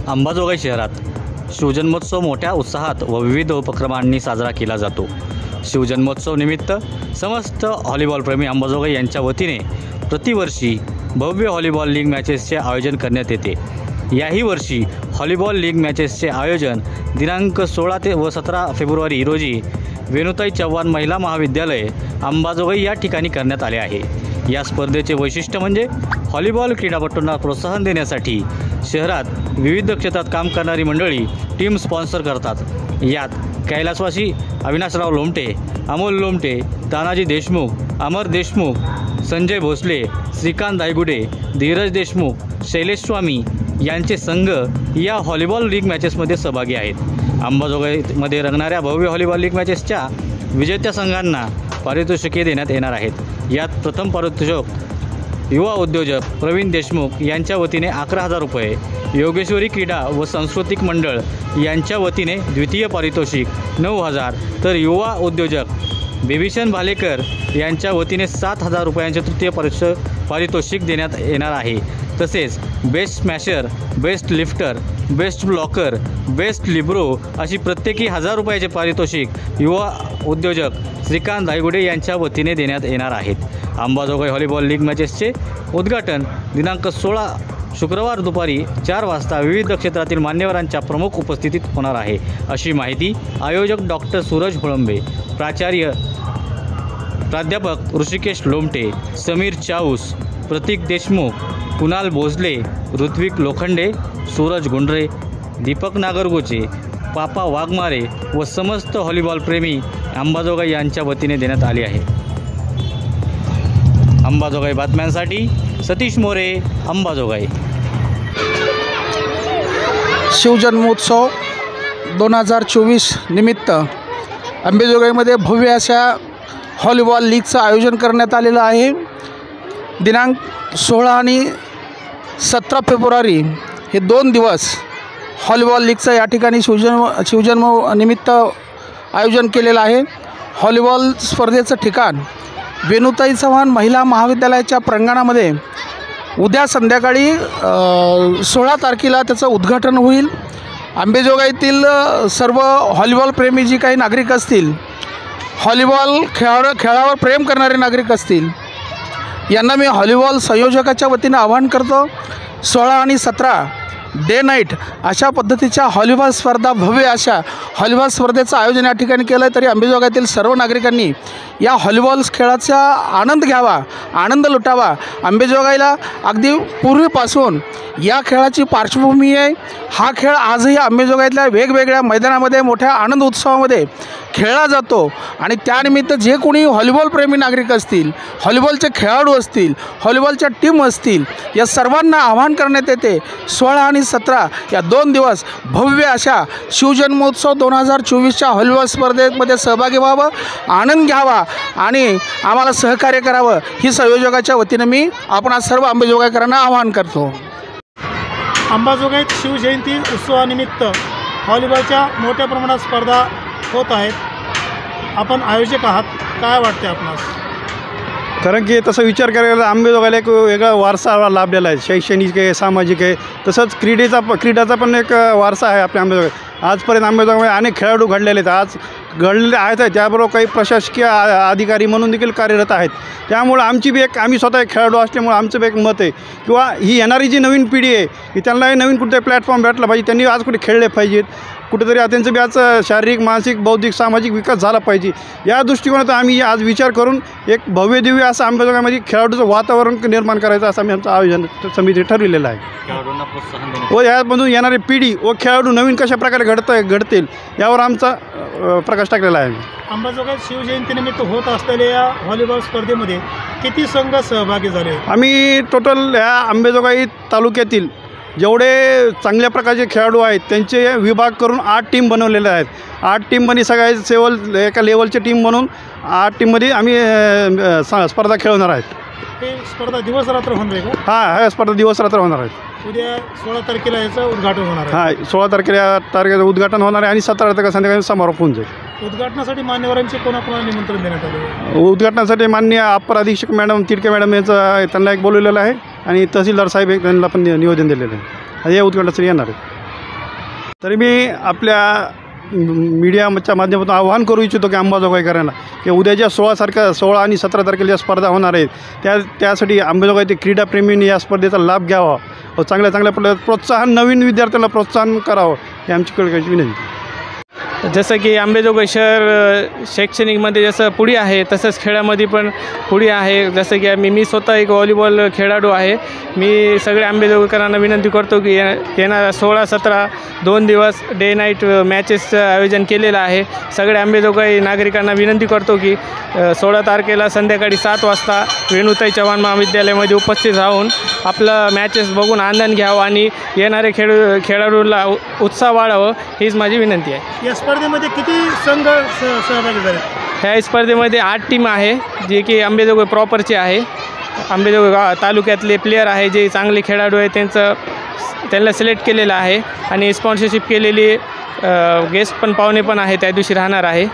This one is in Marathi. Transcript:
अंबाजोगाई शहरात शिवजन्मोत्सव मोठ्या उत्साहात व विविध उपक्रमांनी साजरा केला जातो। शिवजन्मोत्सव निमित्त समस्त व्हॉलीबॉलप्रेमी अंबाजोगाई यांच्या वतीने प्रतिवर्षी भव्य व्हॉलीबॉल लीग मॅचेसचे आयोजन करण्यात येते। याही वर्षी व्हॉलीबॉल लीग मॅचेसचे आयोजन दिनांक 16 व 17 फेब्रुवारी रोजी वेणुताई चव्हाण महिला महाविद्यालय अंबाजोगाई या ठिकाणी करण्यात आले आहे। या स्पर्धेचे वैशिष्ट्य म्हणजे व्हॉलीबॉल क्रीडापटूंना प्रोत्साहन देण्यासाठी शहरात विविध क्षेत्रात काम करणारी मंडळी टीम स्पॉन्सर करतात। यात कैलासवासी अविनाशराव लोमटे, अमोल लोमटे, तानाजी देशमुख, अमर देशमुख, संजय भोसले, श्रीकांत दायगुडे, धीरज देशमुख, शैलेश स्वामी यांचे संघ या व्हॉलीबॉल लीग मॅचेसमध्ये सहभागी आहेत। अंबाजोगाईमध्ये रंगणाऱ्या भव्य व्हॉलीबॉल लीग मॅचेसच्या विजेत्या संघांना पारितोषिके देण्यात येणार आहेत। यात प्रथम पारितोषिक युवा उद्योजक प्रवीण देशमुख यांच्या वतीने 11,000 रुपये, योगेश्वरी क्रीडा व सांस्कृतिक मंडळ यांच्या वतीने द्वितीय पारितोषिक 9,000, तर युवा उद्योजक बिभीषण भालेकर यांच्या वतीने 7,000 रुपयांचे तृतीय पारितोषिक देण्यात येणार आहे। तसेच best smasher, best lifter, best blocker, best Libre अशी प्रत्येकी 1,000 रुपयाचे पारितोषिक युवा उद्योजक श्रीकांत दायगुडे यांच्या वतीने देण्यात येणार आहेत। अंबाजोगाई व्हॉलीबॉल लीग मॅचेसचे उद्घाटन दिनांक 16 शुक्रवार दुपारी 4 वाजता विविध क्षेत्रातील मान्यवरांच्या प्रमुख उपस्थितीत होणार आहे, अशी माहिती आयोजक डॉक्टर सूरज होळंबे, प्राध्यापक ऋषिकेश लोमटे, समीर चाऊस, प्रतीक देशमुख, कुणाल भोसले, ऋत्विक लोखंडे, सूरज गुंडरे, दीपक नागरगोचे, पापा वाघमारे व समस्त व्हॉलीबॉल प्रेमी अंबाजोगाई यांच्या वतीने देण्यात आली आहे। अंबाजोगाई बातम्यांसाठी सतीश मोरे, अंबाजोगाई। शिवजन्मोत्सव 2024 निमित्त अंबाजोगाईमध्ये भव्य अशा व्हॉलीबॉल लीगचं आयोजन करण्यात आलेलं आहे। दिनांक 16 आणि 17 फेब्रुवारी हे 2 दिवस व्हॉलीबॉल लीगचं या ठिकाणी शिवजन्म निमित्त आयोजन केलेलं आहे। व्हॉलीबॉल स्पर्धेचं ठिकाण वेणुताई चव्हाण महिला महाविद्यालयाच्या प्रांगणामध्ये उद्या संध्याकाळी 16 तारखेला त्याचं उद्घाटन होईल। अंबाजोगाईतील सर्व व्हॉलीबॉल प्रेमी जी काही नागरिक असतील, व्हॉलीबॉल खेळावर प्रेम करणारे नागरिक असतील, यांना मी व्हॉलीबॉल संयोजकाच्या वतीने आवाहन करतो। 16 आणि 17 डे नाईट अशा पद्धतीच्या व्हॉलीबॉल स्पर्धा, भव्य अशा व्हॉलीबॉल स्पर्धेचं आयोजन या ठिकाणी केलं आहे। तरी अंबाजोगाईतील सर्व नागरिकांनी या व्हॉलीबॉल खेळाचा आनंद घ्यावा, आनंद लुटावा। अंबाजोगाईला अगदी पूर्वीपासून या खेळाची पार्श्वभूमी आहे। हा खेळ आजही अंबाजोगाईतल्या वेगवेगळ्या मैदानामध्ये मोठ्या आनंद उत्सवामध्ये खेळला जातो आणि त्यानिमित्त जे कोणी व्हॉलीबॉल प्रेमी नागरिक असतील, व्हॉलीबॉलचे खेळाडू असतील, व्हॉलीबॉलच्या टीम असतील, या सर्वांना आवाहन करण्यात येते 16 आणि 17 या 2 दिवस भव्य अशा शिवजन्मोत्सव 2024च्या व्हॉलीबॉल स्पर्धेमध्ये सहभागी व्हावं, आनंद घ्यावा आणि आम्हाला सहकार्य करावं, ही संयोजकाच्या वतीनं मी आपण सर्व अंबाजोगाईकरांना आवाहन करतो। अंबाजोगाईत शिवजयंती उत्सवानिमित्त व्हॉलीबॉलच्या मोठ्या प्रमाणात स्पर्धा होत आहेत। आपण आयोजक आहात, काय वाटते आपणास? कारण की तसा विचार करायला अंबाजोगाईला एक वेगळा वारसा लाभलेला आहे। शैक्षणिक आहे, सामाजिक आहे, तसंच क्रीडेचा पण एक वारसा आहे आपल्या अंबाजोगाई। आजपर्यंत अंबाजोगाईमध्ये अनेक खेळाडू घडलेले आहेत, आज घडलेले आहेत, त्याबरोबर काही प्रशासकीय अधिकारी म्हणून देखील कार्यरत आहेत। त्यामुळे आम्ही स्वतः एक खेळाडू असल्यामुळे आमचं एक मत आहे किंवा ही येणारी जी नवीन पिढी आहे की त्यांनाही नवीन कुठे प्लॅटफॉर्म भेटला पाहिजे, त्यांनी आज कुठे खेळले पाहिजेत, कुठेतरी त्यांचं बी आज शारीरिक, मानसिक, बौद्धिक, सामाजिक विकास झाला पाहिजे। या दृष्टिकोनातून आम्ही आज विचार करून एक भव्य दिव्य असं अंबाजोगाईमध्ये खेळाडूचं वातावरण निर्माण करायचं असं आम्ही आमचं आयोजन समिती ठरविलेलं आहे। खेळाडूंना प्रोत्साहन देणे व यामधून येणारी पिढी व खेळाडू नवीन कशा प्रकारे घडतील यावर आमचा प्रकाश टाकलेला आहे। अंबाजोगाईत शिवजयंतीनिमित्त होत असलेल्या या व्हॉलीबॉल स्पर्धेमध्ये किती संघ सहभागी झाले? आम्ही टोटल या अंबाजोगाई तालुक्यातील जेवढे चांगल्या प्रकारचे खेळाडू आहेत त्यांचे विभाग करून 8 टीम बनवलेल्या आहेत। 8 टीममध्ये सगळ्या एका लेवलची टीम म्हणून 8 टीममध्ये आम्ही स्पर्धा खेळवणार आहेत। ही स्पर्धा दिवस रात्र होणार आहे का? हा स्पर्धा दिवस रात्र होणार आहेत। उद्या 16 तारखेला याचं उद्घाटन होणार आहे। 16 तारखेला उद्घाटन होणार आहे आणि 17 तारखेला संध्याकाळी समारोप होऊन जाईल। उद्घाटनासाठी मान्यवरांचे कोणाकोणाला निमंत्रण देण्यात आले? उद्घाटनासाठी माननीय अप्पर अधीक्षक मॅडम तिडके मॅडम त्यांना एक बोलवलेलं आहे आणि तहसीलदार साहेब त्यांना पण निवेदन दिलेलं आहे। हे उद्घाटनासाठी येणार आहे। तरी मी आपल्या मीडियाच्या माध्यमातून आवाहन करू इच्छितो की अंबाजोगाईकरांना की उद्याच्या 16 आणि 17 तारखेला ज्या स्पर्धा होणार आहेत त्यासाठी अंबाजोगाईतील क्रीडाप्रेमींनी या स्पर्धेचा लाभ घ्यावा व चांगल्या प्रोत्साहन नवीन विद्यार्थ्यांना प्रोत्साहन करावं ही आमची कळकळीची विनंती. जसं की अंबाजोगाई शहर शैक्षणिकमध्ये जसं पुढे आहे तसंच खेळामध्ये पण पुढे आहे. जसं की मी स्वतः एक व्हॉलीबॉल खेळाडू आहे. मी सगळ्या अंबाजोगाईकरांना विनंती करतो की येणाऱ्या 16-17 2 दिवस डे नाईट मॅचेसचं आयोजन केलेलं आहे. सगळ्या अंबाजोगाई नागरिकांना विनंती करतो की 16 तारखेला संध्याकाळी 7 वाजता वेणुताई चव्हाण महाविद्यालयामध्ये उपस्थित राहून आपलं मॅचेस बघून आनंद घ्यावा आणि येणारे खेळाडूला उत्साह वाढावं हीच माझी विनंती आहे. या स्पर्धेमध्ये किती संघ सहभागी झाले? ह्या स्पर्धेमध्ये 8 टीम आहे जे की अंबाजोगाई प्रॉपरचे आहे. अंबाजोगाई तालुक्यातले प्लेयर आहे जे चांगले खेळाडू आहे त्यांना सिलेक्ट केलेलं आहे आणि स्पॉन्सरशिप केलेली गेस्ट पण पाहुणे पण आहे त्या दिवशी राहणार आहे.